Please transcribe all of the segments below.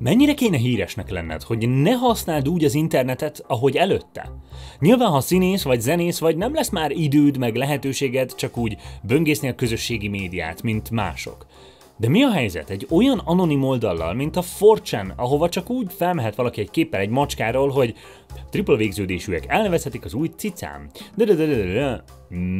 Mennyire kéne híresnek lenned, hogy ne használd úgy az internetet, ahogy előtte? Nyilván, ha színész vagy zenész vagy, nem lesz már időd meg lehetőséged csak úgy böngészni a közösségi médiát, mint mások. De mi a helyzet egy olyan anonim oldallal, mint a 4chan, ahova csak úgy felmehet valaki egy képpel egy macskáról, hogy tripla végződésűek elnevezhetik az új cicám.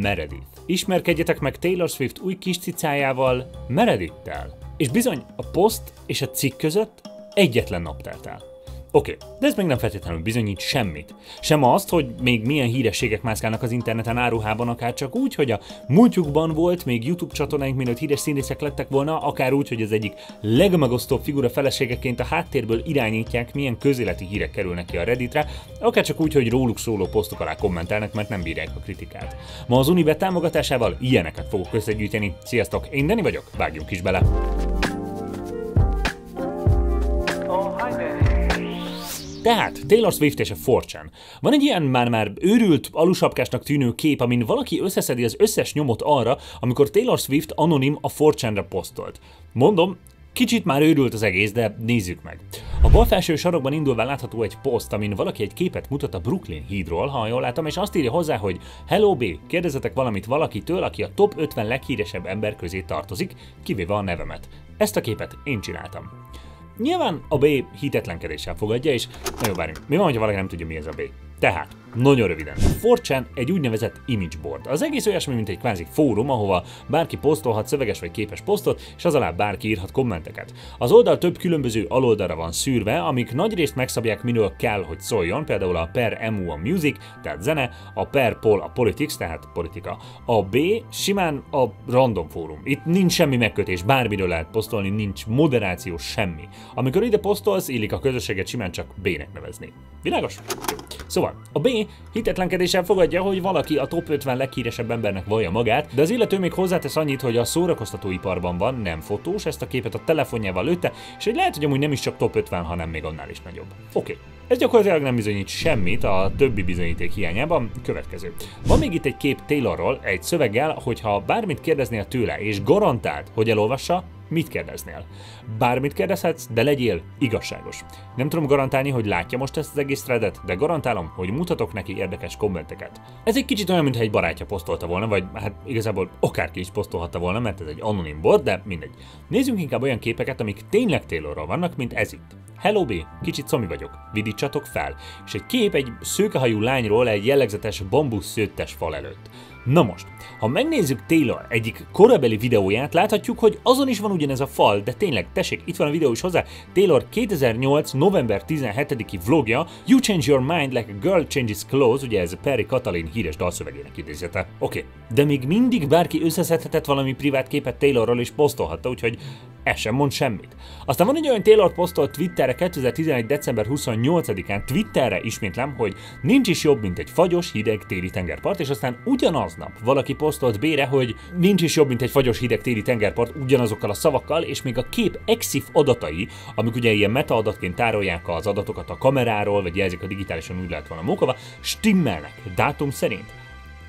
Meredith. Ismerkedjetek meg Taylor Swift új kis cicájával, Meredittel. És bizony, a poszt és a cikk között egyetlen nap telt el. Oké, de ez még nem feltétlenül bizonyít semmit. Sem azt, hogy még milyen hírességek mászkálnak az interneten áruhában, akár csak úgy, hogy a múltjukban volt még YouTube csatornáink, mielőtt híres színészek lettek volna, akár úgy, hogy az egyik legmegosztóbb figura feleségeként a háttérből irányítják, milyen közéleti hírek kerülnek ki a Redditre, akár csak úgy, hogy róluk szóló posztok alá kommentelnek, mert nem bírják a kritikát. Ma az Unibet támogatásával ilyeneket fogok összegyűjteni. Sziasztok, én Dani vagyok, vágjunk is bele! Tehát Taylor Swift és a 4chan. Van egy ilyen már őrült, alusapkásnak tűnő kép, amin valaki összeszedi az összes nyomot arra, amikor Taylor Swift anonim a 4chanra posztolt. Mondom, kicsit már őrült az egész, de nézzük meg. A bal felső sarokban indulva látható egy poszt, amin valaki egy képet mutat a Brooklyn hídról, ha jól látom, és azt írja hozzá, hogy Hello B, kérdezetek valamit valakitől, aki a top 50 leghíresebb ember közé tartozik, kivéve a nevemet. Ezt a képet én csináltam. Nyilván a B hitetlenkedéssel fogadja, és nagyon várjunk, mi van, hogyha valaki nem tudja, mi ez a B? Tehát, nagyon röviden, 4chan egy úgynevezett image board. Az egész olyasmi, mint egy kvázi fórum, ahova bárki posztolhat szöveges vagy képes posztot, és az alá bárki írhat kommenteket. Az oldal több különböző aloldalra van szűrve, amik nagyrészt megszabják, miről kell, hogy szóljon, például a per MU a music, tehát zene, a per pol a politics, tehát politika. A B simán a random fórum. Itt nincs semmi megkötés, bármiről lehet posztolni, nincs moderáció, semmi. Amikor ide posztolsz, illik a közösséget simán csak B-nek nevezni. Világos? Szóval, a B hitetlenkedéssel fogadja, hogy valaki a top 50 leghíresebb embernek vallja magát, de az illető még hozzátesz annyit, hogy a szórakoztatóiparban van, nem fotós, ezt a képet a telefonjával lőtte, és hogy lehet, hogy amúgy nem is csak top 50, hanem még annál is nagyobb. Oké. Ez gyakorlatilag nem bizonyít semmit a többi bizonyíték hiányában. Következő. Van még itt egy kép Taylorról, egy szöveggel, hogyha bármit kérdeznél tőle, és garantált, hogy elolvassa, mit kérdeznél? Bármit kérdezhetsz, de legyél igazságos. Nem tudom garantálni, hogy látja most ezt az egész threadet, de garantálom, hogy mutatok neki érdekes kommenteket. Ez egy kicsit olyan, mintha egy barátja posztolta volna, vagy hát igazából akárki is posztolhatta volna, mert ez egy anonim board, de mindegy. Nézzünk inkább olyan képeket, amik tényleg Taylorról vannak, mint ez itt. Hello B, kicsit szomi vagyok, vidítsatok fel. És egy kép egy szőkehajú lányról egy jellegzetes bambusz szőttes fal előtt. Na most, ha megnézzük Taylor egyik korabeli videóját, láthatjuk, hogy azon is van ugyanez a fal, de tényleg, tessék, itt van a videó is hozzá, Taylor 2008. november 17-i vlogja, You Change Your Mind Like a Girl Changes Clothes, ugye ez Perry Katalin híres dalszövegének idézete. Oké. De még mindig bárki összeszedhetett valami privát képet Taylorról és posztolhatta, úgyhogy ez sem mond semmit. Aztán van egy olyan Taylor posztolt Twitterre 2011. december 28-án, Twitterre ismétlem, hogy nincs is jobb, mint egy fagyos, hideg téli tengerpart, és aztán ugyanaznap valaki posztolt B-re, hogy nincs is jobb, mint egy fagyos, hideg téli tengerpart ugyanazokkal a szavakkal, és még a kép EXIF adatai, amik ugye ilyen metaadatként tárolják az adatokat a kameráról, vagy jelzik a digitálisan úgy lehet volna mókava, stimmelnek dátum szerint.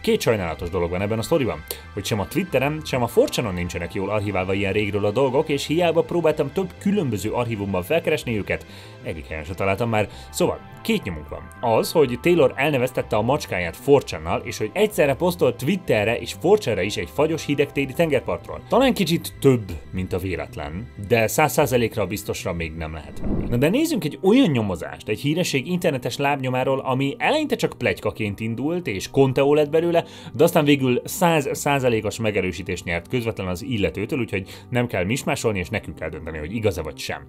Két sajnálatos dolog van ebben a sztoriban, hogy sem a Twitteren, sem a 4chanon nincsenek jól archiválva ilyen régről a dolgok, és hiába próbáltam több különböző archívumban felkeresni őket, egyik helyen se találtam már. Szóval, két nyomunk van. Az, hogy Taylor elneveztette a macskáját 4channal, és hogy egyszerre posztolt Twitterre és 4chanre is egy fagyos hideg téli tengerpartról. Talán kicsit több, mint a véletlen, de 100%-ra biztosra még nem lehet venni. Na de nézzünk egy olyan nyomozást, egy híresség internetes lábnyomáról, ami eleinte csak pletykaként indult, és konteó lett belőle, de aztán végül 100%-os megerősítést nyert közvetlenül az illetőtől, úgyhogy nem kell mismásolni, és nekünk kell dönteni, hogy igaz-e vagy sem.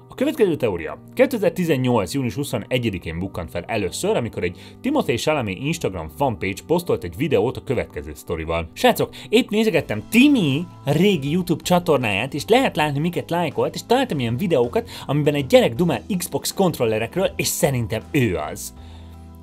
A következő teória 2018. június 21-én bukkant fel először, amikor egy Timothée Chalamet Instagram fanpage posztolt egy videót a következő sztorival. Srácok, épp nézegettem Timi régi YouTube csatornáját, és lehet látni, miket lájkolt, és találtam ilyen videókat, amiben egy gyerek dumál Xbox kontrollerekről, és szerintem ő az.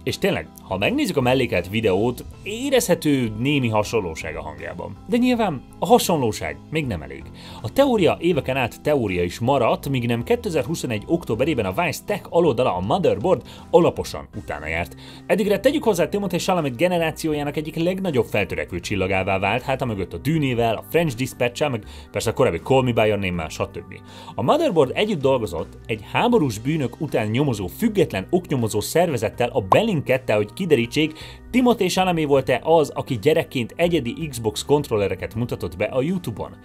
És tényleg, ha megnézzük a mellékelt videót, érezhető némi hasonlóság a hangjában. De nyilván a hasonlóság még nem elég. A teória éveken át teória is maradt, míg nem 2021. októberében a Vice Tech aloldala, a Motherboard alaposan utána járt. Eddigre tegyük hozzá, Timothée Chalamet generációjának egyik legnagyobb feltörekvő csillagává vált, hát mögött a Dűnével, a French Dispatch-el, meg persze a korábbi Call Me By Your Name-mel, stb. A Motherboard együtt dolgozott egy háborús bűnök után nyomozó független oknyomozó szervezettel, a Bellingcattel, hogy kiderítsék, Timothée Chalamet volt-e az, aki gyerekként egyedi Xbox kontrollereket mutatott be a YouTube-on.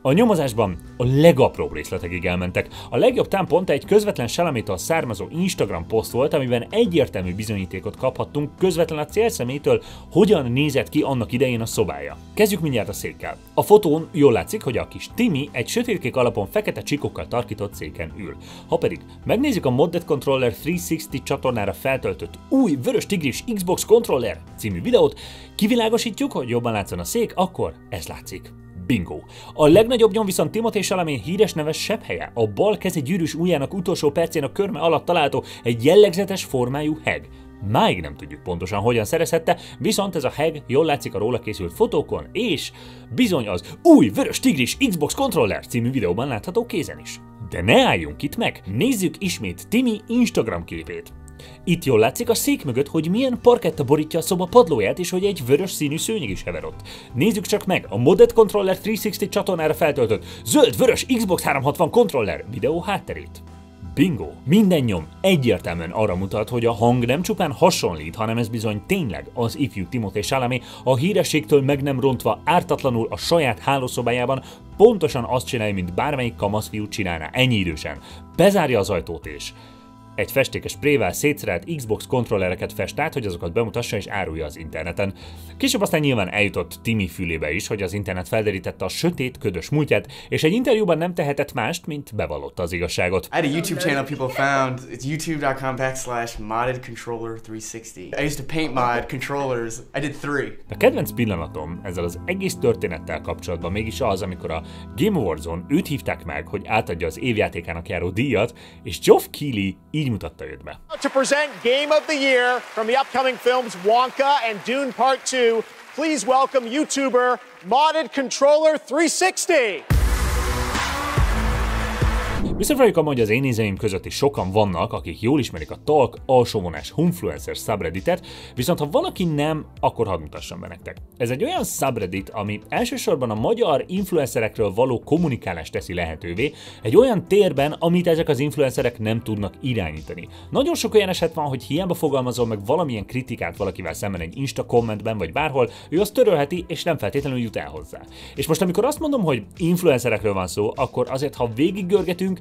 A nyomozásban a legapróbb részletekig elmentek. A legjobb támpont egy közvetlen Chalamettől származó Instagram poszt volt, amiben egyértelmű bizonyítékot kaphattunk közvetlen a célszemélytől, hogyan nézett ki annak idején a szobája. Kezdjük mindjárt a székkel. A fotón jól látszik, hogy a kis Timmy egy sötétkék alapon fekete csíkokkal tarkított széken ül. Ha pedig megnézzük a Modded Controller 360 csatornára feltöltött új vörös tigris Xbox Controller című videót, kivilágosítjuk, hogy jobban látszon a szék, akkor ez látszik. Bingo! A legnagyobb nyom viszont Timothée Chalamet híres neves sebhelye, a bal keze gyűrűs ujjának utolsó percén a körme alatt található egy jellegzetes formájú heg. Máig nem tudjuk pontosan hogyan szerezhette, viszont ez a heg jól látszik a róla készült fotókon, és bizony az új vörös tigris Xbox Controller című videóban látható kézen is. De ne álljunk itt meg, nézzük ismét Timmy Instagram képét. Itt jól látszik a szék mögött, hogy milyen parketta borítja a szoba padlóját, és hogy egy vörös színű szőnyeg is hever ott. Nézzük csak meg a Modded Controller 360 csatornára feltöltött zöld-vörös Xbox 360 controller videó hátterét. Bingo! Minden nyom egyértelműen arra mutat, hogy a hang nem csupán hasonlít, hanem ez bizony tényleg az ifjú Timothée Chalamet, a hírességtől meg nem rontva ártatlanul a saját hálószobájában pontosan azt csinálja, mint bármelyik kamaszfiú csinálná ennyi idősen. Bezárja az ajtót és egy festékes sprével szétszerelt Xbox kontrollereket fest át, hogy azokat bemutassa és árulja az interneten. Később aztán nyilván eljutott Timmy fülébe is, hogy az internet felderítette a sötét, ködös múltját, és egy interjúban nem tehetett mást, mint bevallotta az igazságot. I had a YouTube channel people found. It's youtube.com/moddedcontroller360. I used to paint mod controllers. I did 3. A kedvenc pillanatom ezzel az egész történettel kapcsolatban mégis az, amikor a Game Awards-on őt hívták meg, hogy átadja az évjátékának járó díjat, és Geoff Keighley így mutatta őt be. To present Game of the Year from the upcoming films Wonka and Dune Part 2, please welcome YouTuber Modded Controller 360. Biztos vagyok abban, hogy az én nézőim között is sokan vannak, akik jól ismerik a Talk alsóvonás Humfluencer subredditet, viszont ha valaki nem, akkor hadd mutassam be nektek. Ez egy olyan subreddit, ami elsősorban a magyar influencerekről való kommunikálást teszi lehetővé, egy olyan térben, amit ezek az influencerek nem tudnak irányítani. Nagyon sok olyan eset van, hogy hiába fogalmazol meg valamilyen kritikát valakivel szemben egy Insta kommentben vagy bárhol, ő azt törölheti és nem feltétlenül jut el hozzá. És most amikor azt mondom, hogy influencerekről van szó, akkor azért, ha végiggörgetünk,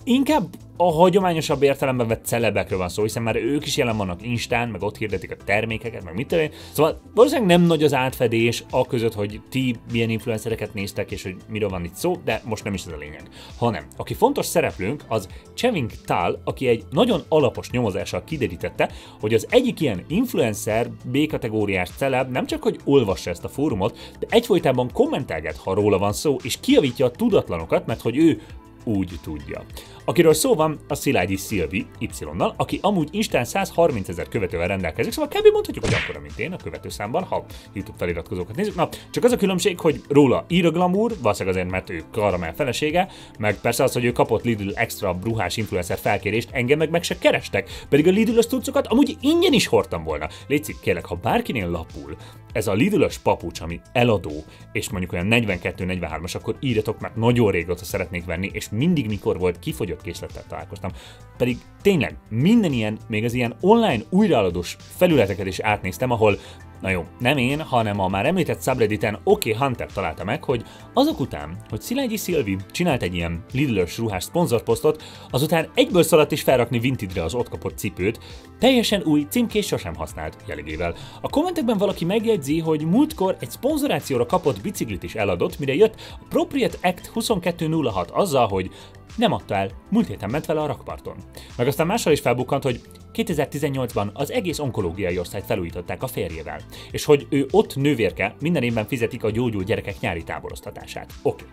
inkább a hagyományosabb értelemben vett celebekről van szó, hiszen már ők is jelen vannak Instán, meg ott hirdetik a termékeket, meg mit tudom én. Szóval valószínűleg nem nagy az átfedés a között, hogy ti milyen influencereket néztek, és hogy miről van itt szó, de most nem is ez a lényeg. Hanem, aki fontos szereplőnk, az Chewing Tal, aki egy nagyon alapos nyomozással kiderítette, hogy az egyik ilyen influencer B-kategóriás celeb nem csak, hogy olvassa ezt a fórumot, de egyfolytában kommentelget, ha róla van szó, és kijavítja a tudatlanokat, mert hogy ő úgy tudja. Akiről szó van, a Szilágyi Szilvi Y-nal, aki amúgy Instán 130 000 követővel rendelkezik, szóval kb. Mondhatjuk, hogy akkora, mint én a követőszámban, ha YouTube feliratkozókat nézzük. Na, csak az a különbség, hogy róla ír a glamour, valószínűleg azért, mert ő Karamell felesége, meg persze az, hogy ő kapott Lidl extra ruhás influencer felkérést, engem meg se kerestek, pedig a Lidl-ös cuccokat amúgy ingyen is hordtam volna. Légy kérlek, ha bárkinél lapul ez a Lidl-ös papucs, ami eladó, és mondjuk olyan 42-43-as, akkor írjatok, mert nagyon régóta szeretnék venni, és mindig mikor volt kifogyott készlettel találkoztam. Pedig tényleg minden ilyen, még az ilyen online újraeladós felületeket is átnéztem, ahol, na jó, nem én, hanem a már említett subredditen Hunter találta meg, hogy azok után, hogy Szilágyi Szilvi csinált egy ilyen Lidl-ös ruhás szponzorposztot, azután egyből szaladt is felrakni Vinted-re az ott kapott cipőt, teljesen új címkés sosem használt jellegével. A kommentekben valaki megjegyzi, hogy múltkor egy szponzorációra kapott biciklit is eladott, mire jött a Appropriate Act 2206 azzal, hogy nem adta el, múlt héten ment vele a rakparton. Meg aztán mással is felbukkant, hogy 2018-ban az egész onkológiai osztályt felújították a férjével, és hogy ő ott nővérke, minden évben fizetik a gyógyult gyerekek nyári táboroztatását. Oké.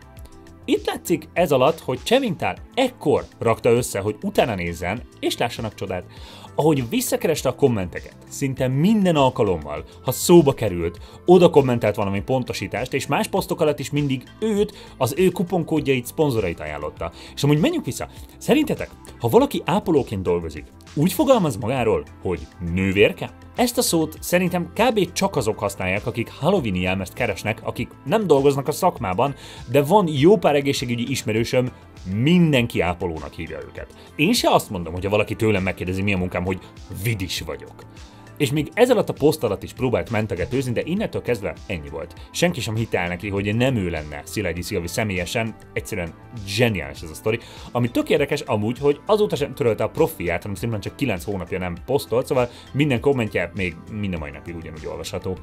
Itt látszik ez alatt, hogy Csevintál ekkor rakta össze, hogy utána nézzen, és lássanak csodát. Ahogy visszakereste a kommenteket, szinte minden alkalommal, ha szóba került, oda kommentelt valami pontosítást, és más posztok alatt is mindig őt, az ő kuponkódjait, szponzorait ajánlotta. És amúgy menjünk vissza. Szerintetek, ha valaki ápolóként dolgozik, úgy fogalmaz magáról, hogy nővérke? Ezt a szót szerintem kb. Csak azok használják, akik Halloween jelmezt keresnek, akik nem dolgoznak a szakmában, de van jó pár egészségügyi ismerősöm, mindenki ápolónak hívja őket. Én se azt mondom, hogy ha valaki tőlem megkérdezi, mi a munkám, hogy vidis vagyok. És még ez alatt a poszt alatt is próbált mentegetőzni, de innentől kezdve ennyi volt. Senki sem hitte el neki, hogy nem ő lenne Szilágyi Szilvi személyesen, egyszerűen zseniális ez a sztori. Ami tök érdekes amúgy, hogy azóta sem törölte a profiát, hanem szimplán csak 9 hónapja nem posztolt, szóval minden kommentje még minden mai napig ugyanúgy olvasható.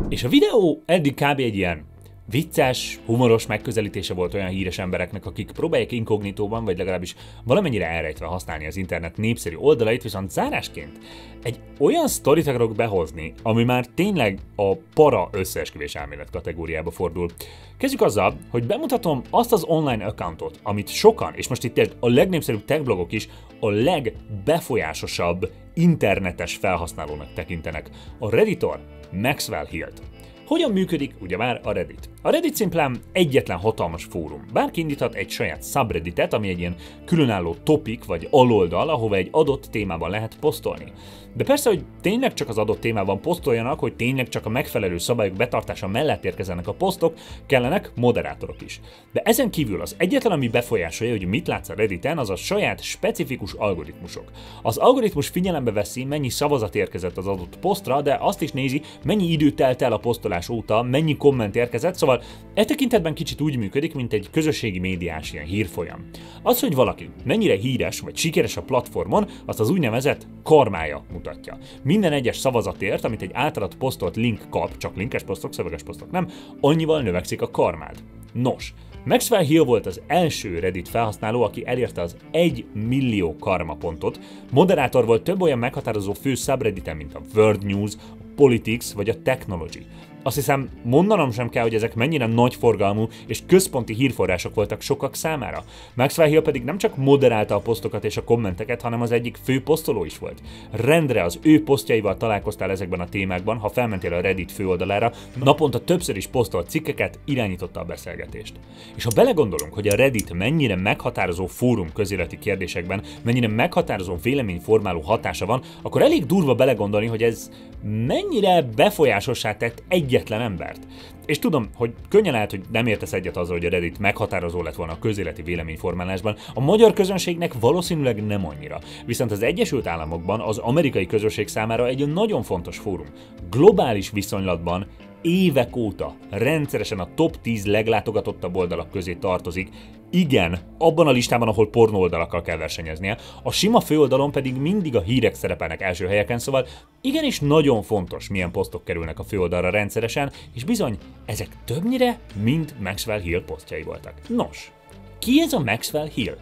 És a videó eddig kb. Egy ilyen vicces, humoros megközelítése volt olyan híres embereknek, akik próbálják inkognitóban, vagy legalábbis valamennyire elrejtve használni az internet népszerű oldalait, viszont zárásként egy olyan sztorit akarok behozni, ami már tényleg a para összeesküvés elmélet kategóriába fordul. Kezdjük azzal, hogy bemutatom azt az online accountot, amit sokan, és most itt a legnépszerűbb tech blogok is a legbefolyásosabb internetes felhasználónak tekintenek. A Redditor Maxwell Hill-t. Hogyan működik ugyebár a Reddit? A Reddit szimplán egyetlen hatalmas fórum. Bárki indíthat egy saját subredditet, ami egy ilyen különálló topik vagy aloldal, ahova egy adott témában lehet posztolni. De persze, hogy tényleg csak az adott témában posztoljanak, hogy tényleg csak a megfelelő szabályok betartása mellett érkezzenek a posztok, kellenek moderátorok is. De ezen kívül az egyetlen, ami befolyásolja, hogy mit látsz a Redditen, az a saját specifikus algoritmusok. Az algoritmus figyelembe veszi, mennyi szavazat érkezett az adott posztra, de azt is nézi, mennyi idő telt el a posztolás óta, mennyi komment érkezett, szóval e tekintetben kicsit úgy működik, mint egy közösségi médiás ilyen hírfolyam. Az, hogy valaki mennyire híres vagy sikeres a platformon, azt az úgynevezett karmája mutatja. Minden egyes szavazatért, amit egy általad posztolt link kap, csak linkes posztok, szöveges posztok nem, annyival növekszik a karmád. Nos, Maxwell Hill volt az első Reddit felhasználó, aki elérte az 1 millió karma pontot. Moderátor volt több olyan meghatározó fő subredditen, mint a World News, a Politics vagy a Technology. Azt hiszem, mondanom sem kell, hogy ezek mennyire nagyforgalmú és központi hírforrások voltak sokak számára. Maxwell Hill pedig nem csak moderálta a posztokat és a kommenteket, hanem az egyik fő posztoló is volt. Rendre az ő posztjaival találkoztál ezekben a témákban, ha felmentél a Reddit főoldalára, naponta többször is posztolt cikkeket, irányította a beszélgetést. És ha belegondolunk, hogy a Reddit mennyire meghatározó fórum közéleti kérdésekben, mennyire meghatározó véleményformáló hatása van, akkor elég durva belegondolni, hogy ez mennyire befolyásossá tett egyetlen embert. És tudom, hogy könnyen lehet, hogy nem értesz egyet azzal, hogy a Reddit meghatározó lett volna a közéleti véleményformálásban, a magyar közönségnek valószínűleg nem annyira. Viszont az Egyesült Államokban az amerikai közösség számára egy nagyon fontos fórum. Globális viszonylatban évek óta rendszeresen a top 10 leglátogatottabb oldalak közé tartozik. Igen, abban a listában, ahol pornó oldalakkal kell versenyeznie, a sima főoldalon pedig mindig a hírek szerepelnek első helyeken, szóval igenis nagyon fontos, milyen posztok kerülnek a főoldalra rendszeresen, és bizony, ezek többnyire mind Maxwell Hill posztjai voltak. Nos, ki ez a Maxwell Hill?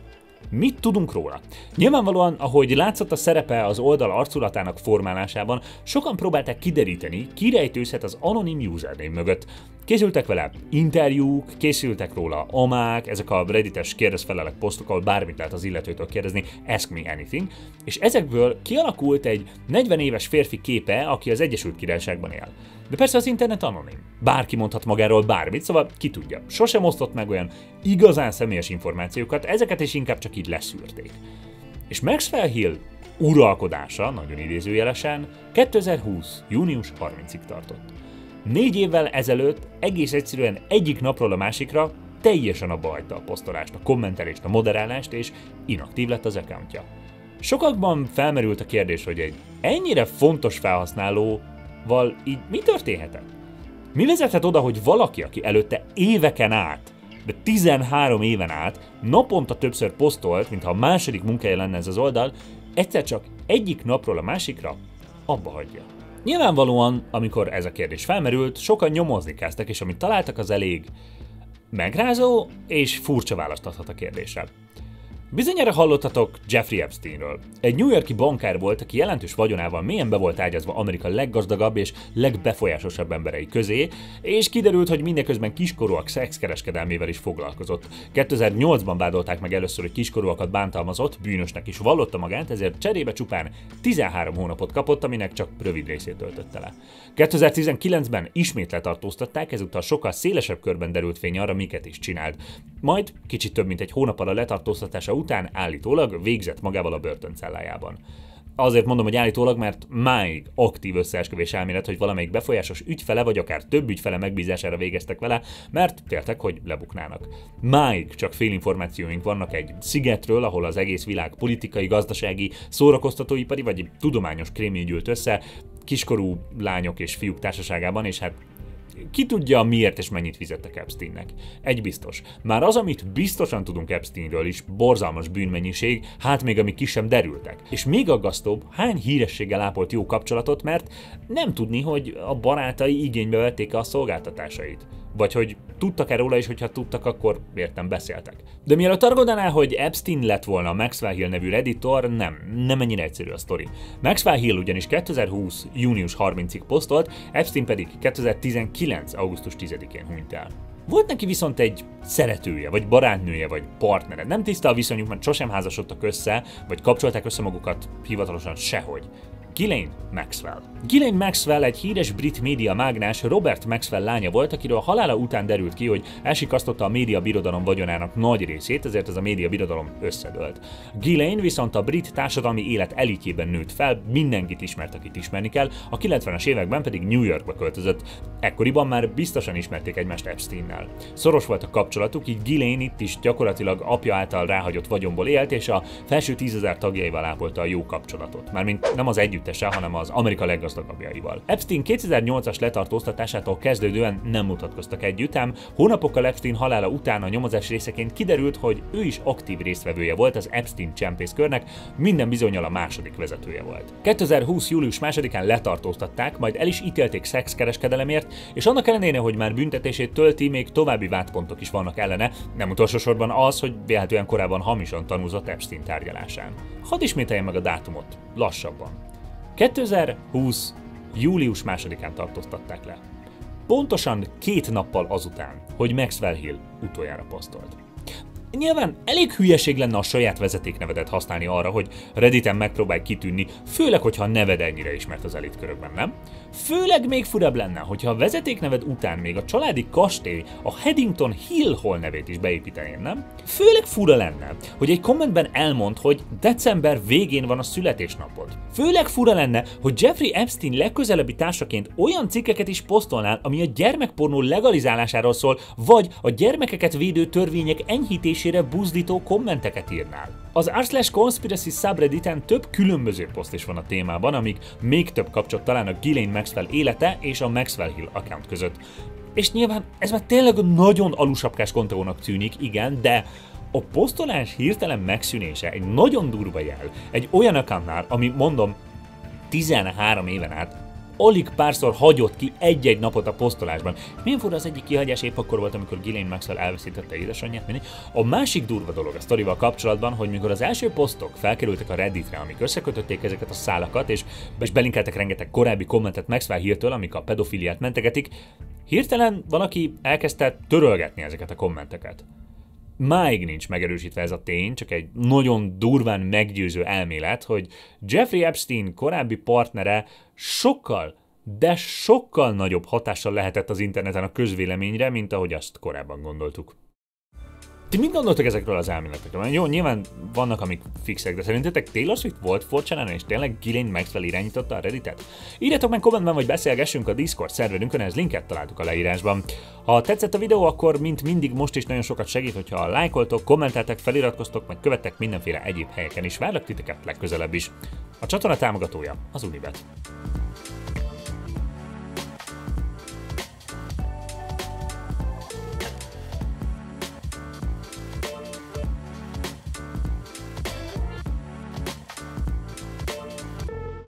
Mit tudunk róla? Nyilvánvalóan, ahogy látszott a szerepe az oldal arculatának formálásában, sokan próbálták kideríteni, ki rejtőzhet az anonim username mögött. Készültek vele interjúk, készültek róla amák, ezek a reddites kérdezfelelek posztok, ahol bármit lehet az illetőtől kérdezni, ask me anything, és ezekből kialakult egy 40 éves férfi képe, aki az Egyesült Királyságban él. De persze az internet anonim. Bárki mondhat magáról bármit, szóval ki tudja. Sosem osztott meg olyan igazán személyes információkat, ezeket is inkább csak így leszűrték. És Maxwell Hill uralkodása, nagyon idézőjelesen, 2020. június 30-ig tartott. 4 évvel ezelőtt egész egyszerűen egyik napról a másikra teljesen abba hagyta a posztolást, a kommentelést, a moderálást, és inaktív lett az accountja. Sokakban felmerült a kérdés, hogy egy ennyire fontos felhasználóval így mi történhetett? Mi vezethet oda, hogy valaki, aki előtte éveken át, de 13 éven át naponta többször posztolt, mintha a második munkája lenne ez az oldal, egyszer csak egyik napról a másikra abba hagyja. Nyilvánvalóan, amikor ez a kérdés felmerült, sokan nyomozni kezdtek, és amit találtak, az elég megrázó és furcsa választ adhat a kérdésre. Bizonyára hallottatok Jeffrey Epsteinről. Egy New York-i bankár volt, aki jelentős vagyonával mélyen be volt ágyazva Amerika leggazdagabb és legbefolyásosabb emberei közé, és kiderült, hogy mindeközben kiskorúak szexkereskedelmével is foglalkozott. 2008-ban vádolták meg először, hogy kiskorúakat bántalmazott, bűnösnek is vallotta magát, ezért cserébe csupán 13 hónapot kapott, aminek csak rövid részét töltötte le. 2019-ben ismét letartóztatták, ezúttal sokkal szélesebb körben derült fény arra, miket is csinált. Majd kicsit több mint egy hónappal a letartóztatása után állítólag végzett magával a börtöncellájában. Azért mondom, hogy állítólag, mert máig aktív összeesküvés elmélet, hogy valamelyik befolyásos ügyfele vagy akár több ügyfele megbízására végeztek vele, mert féltek, hogy lebuknának. Máig csak félinformációink vannak egy szigetről, ahol az egész világ politikai, gazdasági, szórakoztatóipari vagy tudományos krémje gyűlt össze, kiskorú lányok és fiúk társaságában, és hát ki tudja, miért és mennyit fizettek Epsteinnek. Egy biztos. Már az, amit biztosan tudunk Epsteinről is, borzalmas bűnmennyiség, hát még amik ki sem derültek. És még aggasztóbb, hány hírességgel ápolt jó kapcsolatot, mert nem tudni, hogy a barátai igénybe vették-e a szolgáltatásait. Vagy hogy tudtak-e róla, és hogyha tudtak, akkor értem beszéltek. De mielőtt arra gondolná, hogy Epstein lett volna a Maxwell Hill nevű redditor, nem ennyire egyszerű a sztori. Maxwell Hill ugyanis 2020. június 30-ig posztolt, Epstein pedig 2019. augusztus 10-én hunyt el. Volt neki viszont egy szeretője, vagy barátnője, vagy partnere. Nem tiszta a viszonyuk, mert sosem házasodtak össze, vagy kapcsolták össze magukat hivatalosan sehogy. Ghislaine Maxwell. Ghislaine Maxwell egy híres brit média mágnás, Robert Maxwell lánya volt, akiről a halála után derült ki, hogy elsikasztotta a média birodalom vagyonának nagy részét, ezért ez a média birodalom összedőlt. Ghislaine viszont a brit társadalmi élet elitjében nőtt fel, mindenkit ismert, akit ismerni kell, a 90-es években pedig New Yorkba költözött. Ekkoriban már biztosan ismerték egymást Epsteinnel. Szoros volt a kapcsolatuk, így Ghislaine itt is gyakorlatilag apja által ráhagyott vagyonból élt, és a felső 10 000 tagjaival ápolta a jó kapcsolatot. Mármint nem az együttese, hanem az Amerika leggazdagabbjaival. Epstein 2008-as letartóztatásától kezdődően nem mutatkoztak együtt, ám hónapokkal Epstein halála után a nyomozás részeként kiderült, hogy ő is aktív résztvevője volt az Epstein csempészkörnek, minden bizonnyal a második vezetője volt. 2020. július 2-án letartóztatták, majd el is ítélték szexkereskedelemért, és annak ellenére, hogy már büntetését tölti, még további vádpontok is vannak ellene, nem utolsó sorban az, hogy vélhetően korábban hamisan tanúzott Epstein tárgyalásán. Hadd ismételjem meg a dátumot, lassabban. 2020. július 2-án tartóztatták le. Pontosan 2 nappal azután, hogy Maxwell Hill utoljára posztolt. Nyilván elég hülyeség lenne a saját vezetéknevedet használni arra, hogy Redditen megpróbálj kitűnni, főleg, hogyha a neved ennyire ismert az elitkörökben, nem? Főleg még furabb lenne, hogyha a vezetékneved után még a családi kastély, a Haddington Hill Hall nevét is beépíteném, nem? Főleg fura lenne, hogy egy kommentben elmond, hogy december végén van a születésnapod. Főleg fura lenne, hogy Jeffrey Epstein legközelebbi társaként olyan cikkeket is posztolnál, ami a gyermekpornó legalizálásáról szól, vagy a gyermekeket védő törvények enyhítésére buzdító kommenteket írnál. Az r/conspiracy subredditen több különböző poszt is van a témában, amik még több kapcsolat talán a Ghislaine Maxwell élete és a Maxwell Hill account között. És nyilván ez már tényleg nagyon alusapkás konteónak tűnik, igen, de a posztolás hirtelen megszűnése egy nagyon durva jel. Egy olyan accountnál, ami mondom 13 éven át alig párszor hagyott ki egy-egy napot a posztolásban. Milyen fura, az egyik kihagyás épp akkor volt, amikor Ghislaine Maxwell elveszítette édesanyját, mindegy. A másik durva dolog a sztorival kapcsolatban, hogy mikor az első posztok felkerültek a Redditre, amik összekötötték ezeket a szálakat, és belinkeltek rengeteg korábbi kommentet Maxwell Hilltől, amik a pedofiliát mentegetik, hirtelen valaki elkezdte törölgetni ezeket a kommenteket. Máig nincs megerősítve ez a tény, csak egy nagyon durván meggyőző elmélet, hogy Jeffrey Epstein korábbi partnere sokkal, de sokkal nagyobb hatással lehetett az interneten a közvéleményre, mint ahogy azt korábban gondoltuk. Ti mit gondoltok ezekről az elméletekről? Jó, nyilván vannak, amik fixek, de szerintetek Taylor Swift volt 4chan-en, és tényleg Ghislaine Maxwell irányította a Redditet? Írjatok meg kommentben, vagy beszélgessünk a Discord szerverünkön, ez linket találtuk a leírásban. Ha tetszett a videó, akkor mint mindig most is nagyon sokat segít, hogyha lájkoltok, kommenteltek, feliratkoztok, meg követtek mindenféle egyéb helyeken is. Várlak titeket legközelebb is. A csatorna támogatója az Unibet.